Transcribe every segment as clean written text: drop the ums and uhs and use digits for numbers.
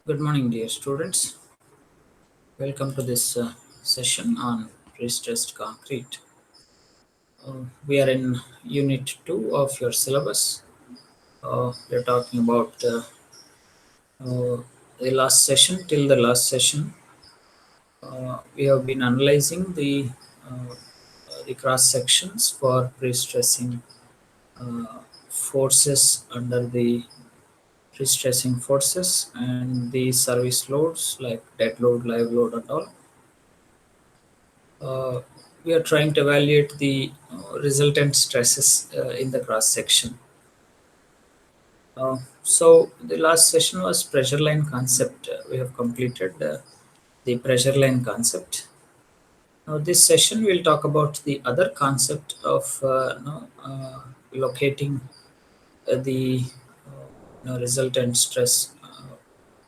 Good morning, dear students. Welcome to this session on pre-stressed concrete. We are in Unit 2 of your syllabus. We're talking about the last session. Till the last session, we have been analyzing the cross sections for pre-stressing forces under the pre-stressing forces and the service loads like dead load, live load, and all. uh, we are trying to evaluate the resultant stresses in the cross section. So the last session was pressure line concept. We have completed the pressure line concept. Now this session we'll talk about the other concept of locating the resultant stress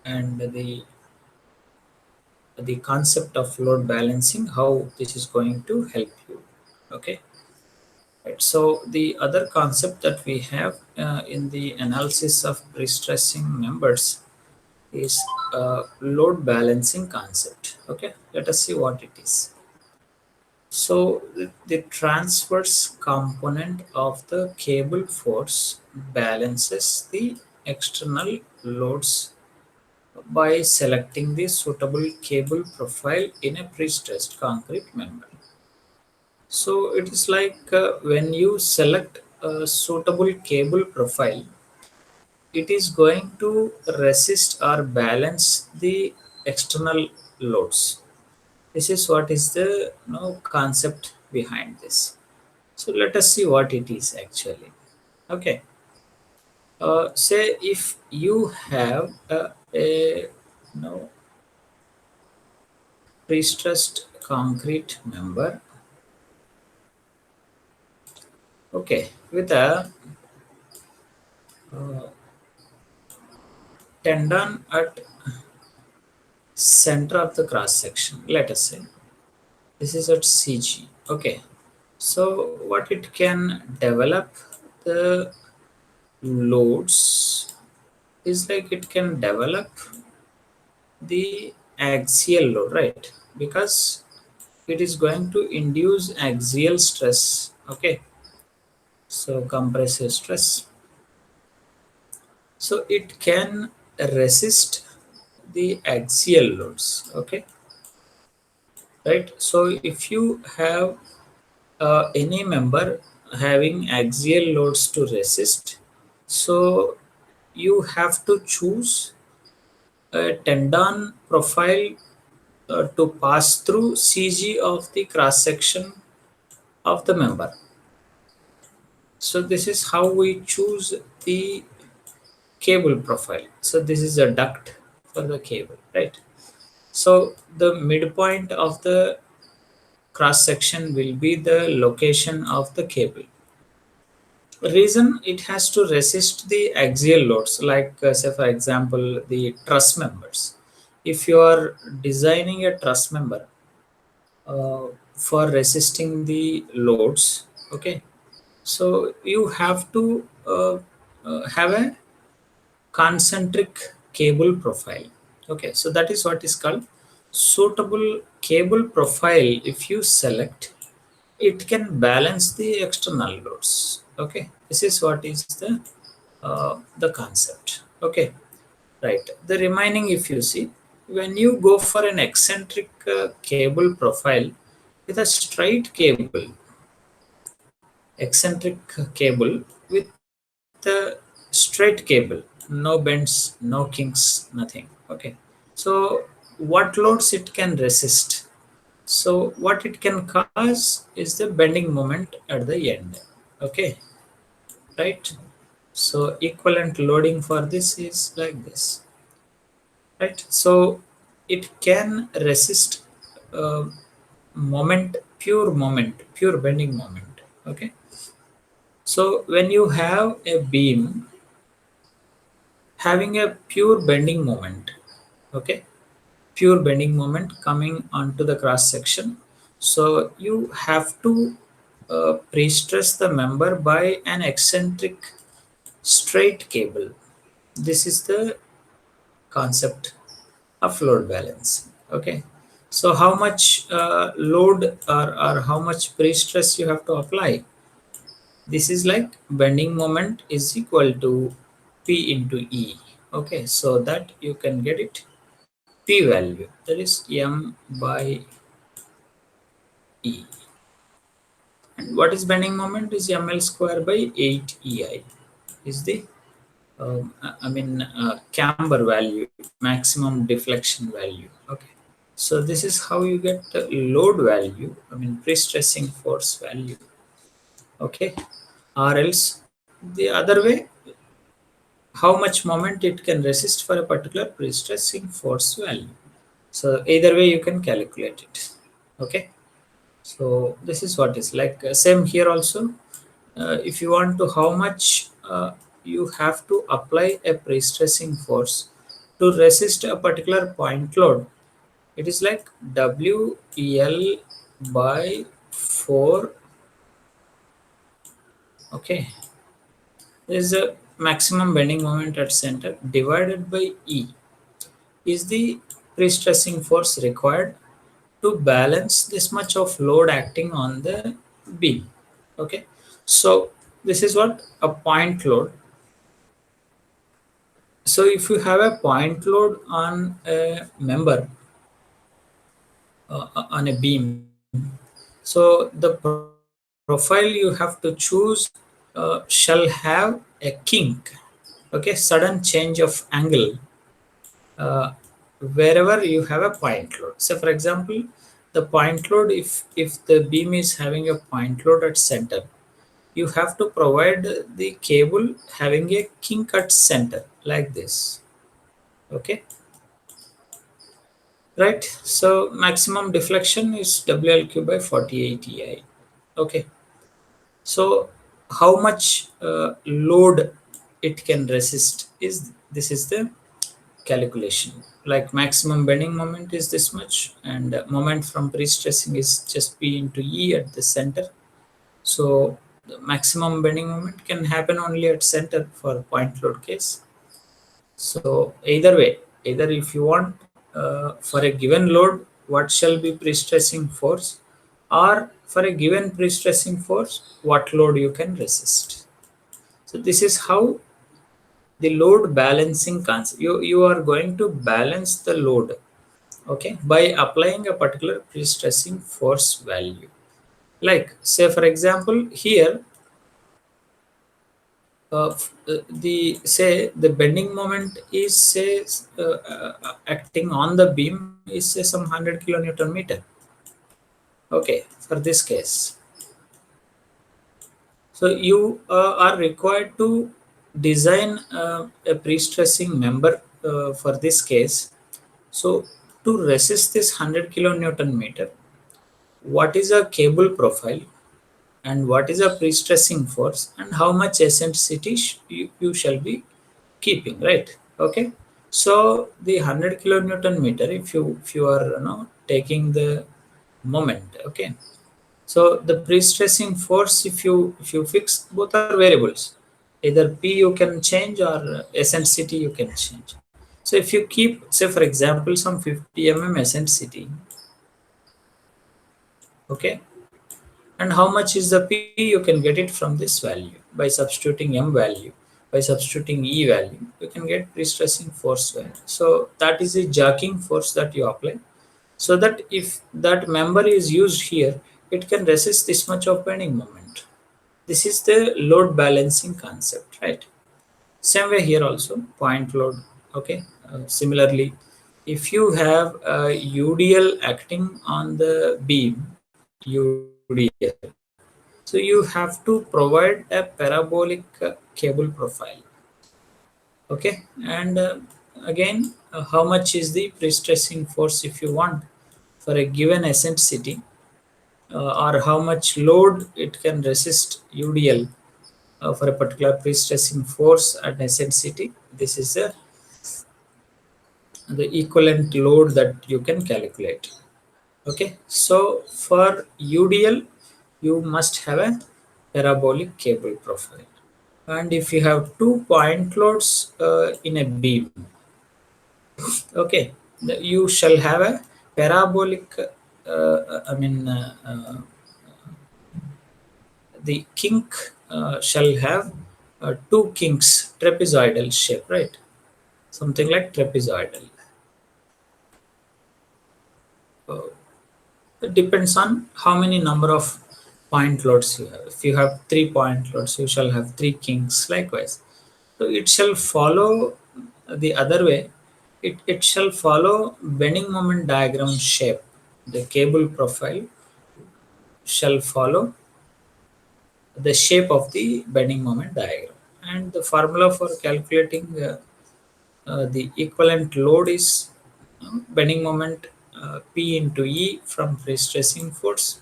and the concept of load balancing, how this is going to help you. Okay. Right. So the other concept that we have in the analysis of pre-stressing members is load balancing concept. Okay, let us see what it is. So the transverse component of the cable force balances the external loads by selecting the suitable cable profile in a pre-stressed concrete member. So it is like when you select a suitable cable profile, it is going to resist or balance the external loads. This is what is the concept behind this. So let us see what it is actually. Okay. Say if you have a pre-stressed concrete member, okay, with a uh, tendon at center of the cross section, let us say this is at CG. Okay, so what it can develop the loads is like it can develop the axial load, right? Because it is going to induce axial stress. Okay, so compressive stress, so it can resist the axial loads. Okay, right. So if you have any member having axial loads to resist, so you have to choose a tendon profile to pass through CG of the cross section of the member. So this is how we choose the cable profile. So this is a duct for the cable, right? So the midpoint of the cross section will be the location of the cable. Reason it has to resist the axial loads, like say for example the truss members. If you are designing a truss member for resisting the loads, okay, so you have to have a concentric cable profile. Okay, so that is what is called suitable cable profile. If you select, it can balance the external loads. Okay, this is what is the concept. Okay, right. The remaining, if you see, when you go for an eccentric cable profile with a straight cable, eccentric cable with a straight cable, no bends, no kinks, nothing. Okay, so what loads it can resist? So what it can cause is the bending moment at the end. Okay, right. So equivalent loading for this is like this, right? So it can resist uh, pure bending moment. Okay, so when you have a beam having a pure bending moment, okay, pure bending moment coming onto the cross section, so you have to pre-stress the member by an eccentric straight cable. This is the concept of load balance. Okay, so how much load or how much pre-stress you have to apply? This is like bending moment is equal to P into E. Okay, so that you can get it P value, that is M by E. And what is bending moment is ML square by 8 EI is the camber value, maximum deflection value. Okay, so this is how you get the load value, pre-stressing force value. Okay, or else the other way, how much moment it can resist for a particular pre-stressing force value. So either way you can calculate it. Okay, so this is what is like same here also. If you want to how much you have to apply a pre-stressing force to resist a particular point load, it is like WL by 4. Okay, there is a maximum bending moment at center divided by E is the pre-stressing force required to balance this much of load acting on the beam. Okay, so this is what a point load. So if you have a point load on a member, on a beam, so the profile you have to choose shall have a kink, okay, sudden change of angle uh, wherever you have a point load. So for example, the point load, if the beam is having a point load at center, you have to provide the cable having a kink at center like this. Okay, right? So maximum deflection is WLQ by 48 EI. Okay, so how much load it can resist is this is the calculation. Like maximum bending moment is this much, and moment from pre-stressing is just P into E at the center. So the maximum bending moment can happen only at center for point load case. So either way, either if you want for a given load, what shall be pre-stressing force, or for a given pre-stressing force, what load you can resist. So this is how the load balancing concept. You are going to balance the load, okay, by applying a particular pre-stressing force value. Like say for example here, the say the bending moment is say acting on the beam is say some 100 kilonewton meter. Okay, for this case, so you are required to design a pre-stressing member for this case. So to resist this 100 kilonewton meter, what is a cable profile and what is a pre-stressing force and how much eccentricity you shall be keeping, right? Okay, so the 100 kilonewton meter, if you are taking the moment, okay, so the pre-stressing force, if you fix, both are variables, either P you can change or eccentricity you can change. So if you keep say for example some 50 eccentricity, okay, and how much is the P, you can get it from this value by substituting M value, by substituting E value, you can get pre-stressing force value. So that is the jerking force that you apply, so that if that member is used here, it can resist this much of bending moment. This is the load balancing concept, right? Same way here also, point load. Okay, similarly, if you have a UDL acting on the beam, UDL, so you have to provide a parabolic cable profile. Okay, and again, how much is the pre-stressing force if you want for a given eccentricity, or how much load it can resist UDL for a particular pre-stressing force at eccentricity. This is the equivalent load that you can calculate. Okay, so for UDL, you must have a parabolic cable profile. And if you have two point loads in a beam, okay, you shall have a parabolic, I mean, the kink shall have two kinks, trapezoidal shape, right? Something like trapezoidal. Uh, it depends on how many number of point loads you have. If you have 3 point loads, you shall have three kinks likewise. So it shall follow the other way. It shall follow bending moment diagram shape. The cable profile shall follow the shape of the bending moment diagram. And the formula for calculating the equivalent load is bending moment P into E from pre-stressing force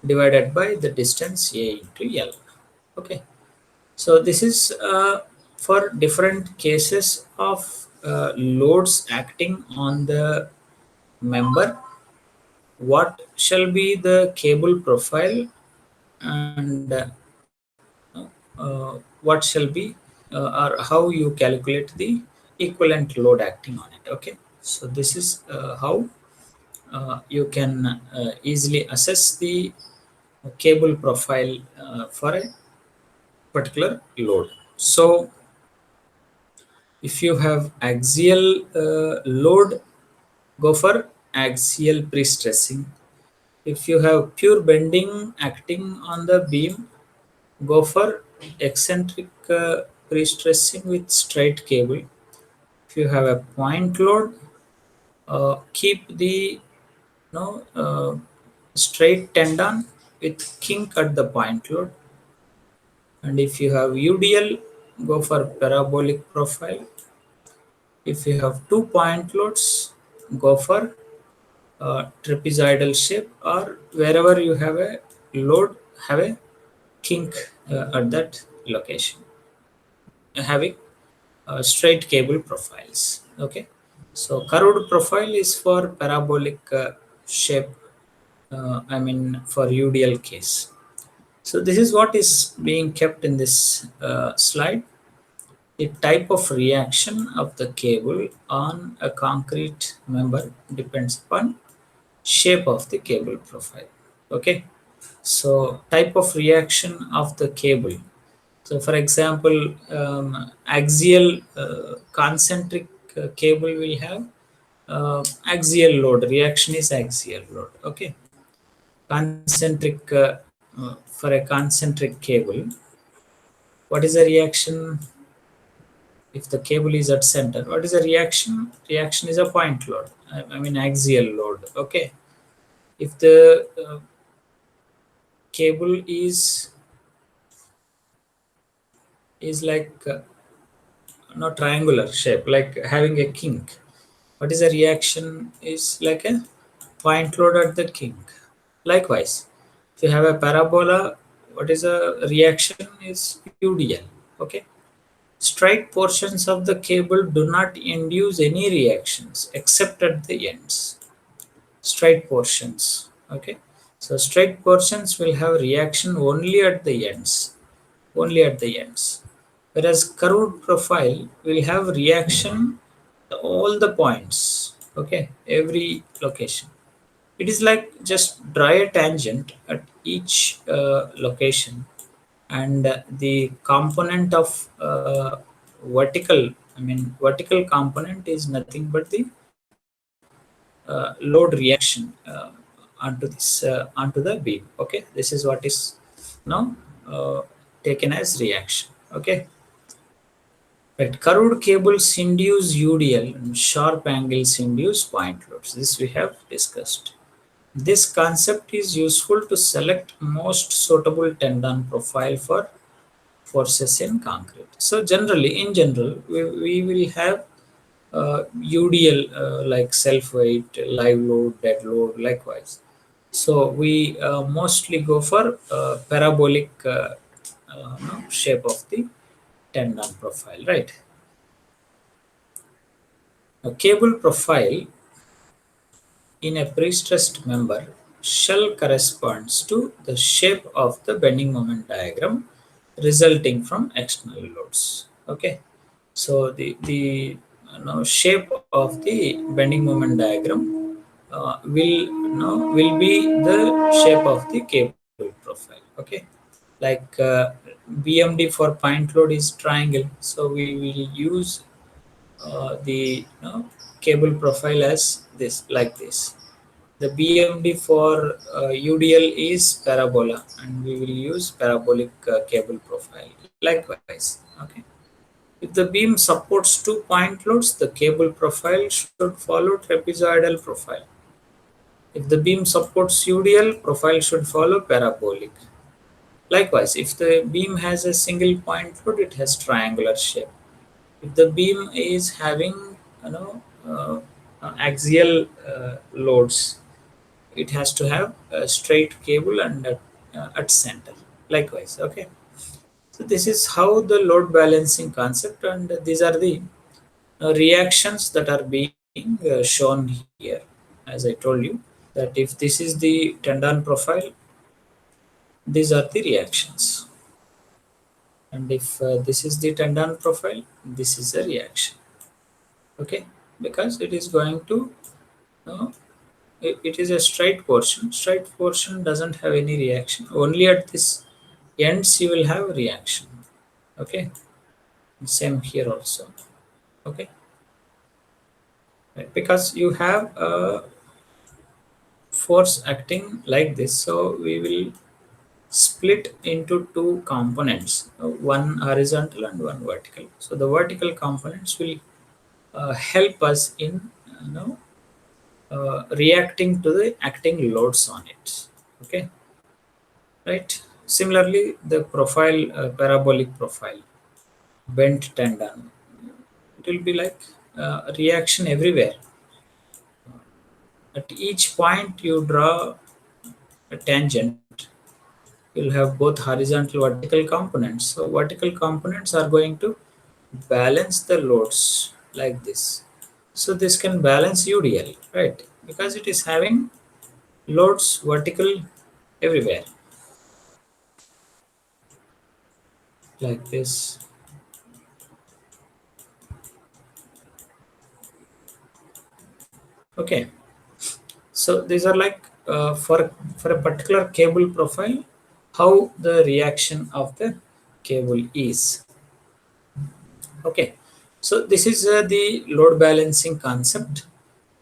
divided by the distance A into L. Okay, so this is for different cases of loads acting on the member. What shall be the cable profile, and what shall be or how you calculate the equivalent load acting on it. Okay, so this is how you can easily assess the cable profile for a particular load. So if you have axial load, go for axial pre-stressing. If you have pure bending acting on the beam, go for eccentric pre-stressing with straight cable. If you have a point load, keep the straight tendon with kink at the point load. And if you have UDL, go for parabolic profile. If you have 2 point loads, go for trapezoidal shape, or wherever you have a load, have a kink at that location, having straight cable profiles. Okay, so curved profile is for parabolic shape, I mean for UDL case. So this is what is being kept in this slide. The type of reaction of the cable on a concrete member depends upon shape of the cable profile. Okay, so type of reaction of the cable. So for example, axial concentric cable will have axial load. Reaction is axial load. Okay, concentric for a concentric cable, what is the reaction? If the cable is at center, what is the reaction? Reaction is a point load. I mean axial load. Okay, if the cable is like not triangular shape, like having a kink, what is the reaction? Is like a point load at the kink. Likewise, if you have a parabola, what is the reaction? Is UDL. Okay, straight portions of the cable do not induce any reactions except at the ends. Straight portions. Okay, so straight portions will have reaction only at the ends, only at the ends. Whereas curved profile will have reaction at all the points. Okay, every location. It is like just draw a tangent at each location, and the component of vertical, I mean vertical component is nothing but the load reaction onto the beam. Okay, this is what is now uh, taken as reaction. Okay, right. Curved cables induce UDL and sharp angles induce point loads. This we have discussed. This concept is useful to select most suitable tendon profile for forces in concrete. So generally, in general, we will have UDL like self weight, live load, dead load, likewise. So we mostly go for parabolic shape of the tendon profile, right? A cable profile in a pre-stressed member shell corresponds to the shape of the bending moment diagram resulting from external loads. Okay, so the shape of the bending moment diagram will be the shape of the cable profile. Okay, like BMD for point load is triangle, so we will use the cable profile as this, like this. The BMD for UDL is parabola, and we will use parabolic cable profile. Likewise, okay. If the beam supports two point loads, the cable profile should follow trapezoidal profile. If the beam supports UDL, profile should follow parabolic. Likewise, if the beam has a single point load, it has triangular shape. If the beam is having you know uh, axial loads, it has to have a straight cable and at center. Likewise, okay. So this is how the load balancing concept, and these are the reactions that are being shown here. As I told you, that if this is the tendon profile, these are the reactions, and if this is the tendon profile, this is a reaction. Okay, because it is going to uh, it is a straight portion. Straight portion doesn't have any reaction. Only at this ends you will have reaction. Okay, same here also. Okay, right. Because you have a force acting like this, so we will split into two components, one horizontal and one vertical. So the vertical components will help us in you know reacting to the acting loads on it. Okay, right. Similarly, the profile, parabolic profile, bent tendon, it will be like reaction everywhere. At each point you draw a tangent, you'll have both horizontal vertical components. So vertical components are going to balance the loads like this. So this can balance UDL, right? Because it is having loads vertical everywhere, like this. Okay, so these are like for a particular cable profile, how the reaction of the cable is. Okay, so this is the load balancing concept.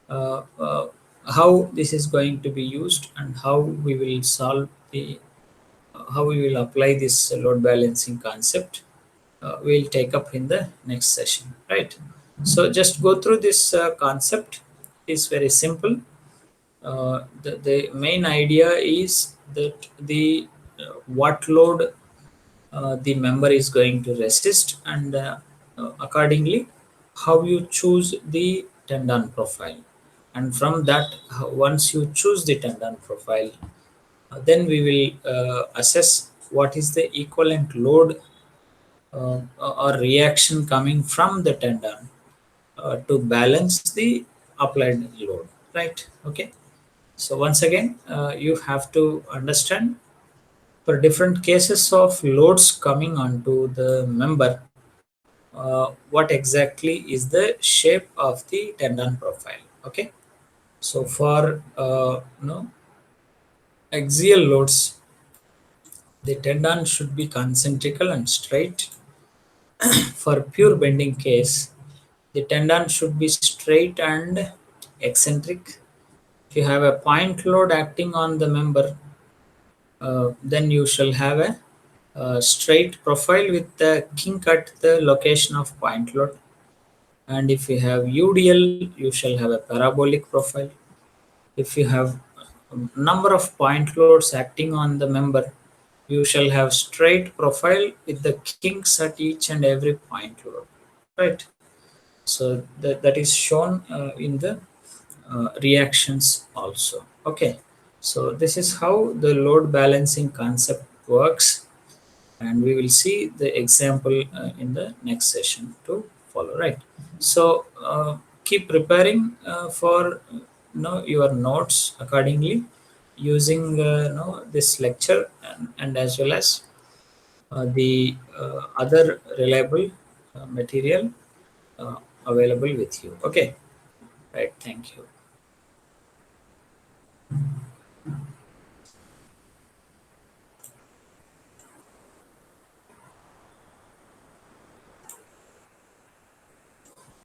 Uh, uh, how this is going to be used, and how we will solve the how we will apply this load balancing concept, we'll take up in the next session, right? So just go through this concept. It's very simple. The main idea is that the what load the member is going to resist, and accordingly how you choose the tendon profile. And from that, once you choose the tendon profile, then we will assess what is the equivalent load or reaction coming from the tendon to balance the applied load, right? Okay, so once again, you have to understand, for different cases of loads coming onto the member, what exactly is the shape of the tendon profile. Okay, so for axial loads, the tendon should be concentrical and straight. For pure bending case, the tendon should be straight and eccentric. If you have a point load acting on the member, then you shall have a straight profile with the kink at the location of point load. And if you have UDL, you shall have a parabolic profile. If you have a number of point loads acting on the member, you shall have straight profile with the kinks at each and every point load, right? So that is shown in the reactions also. Okay, so this is how the load balancing concept works, and we will see the example in the next session to follow, right? So keep preparing for your notes accordingly, using this lecture, and as well as the other reliable material available with you. Okay, right, thank you.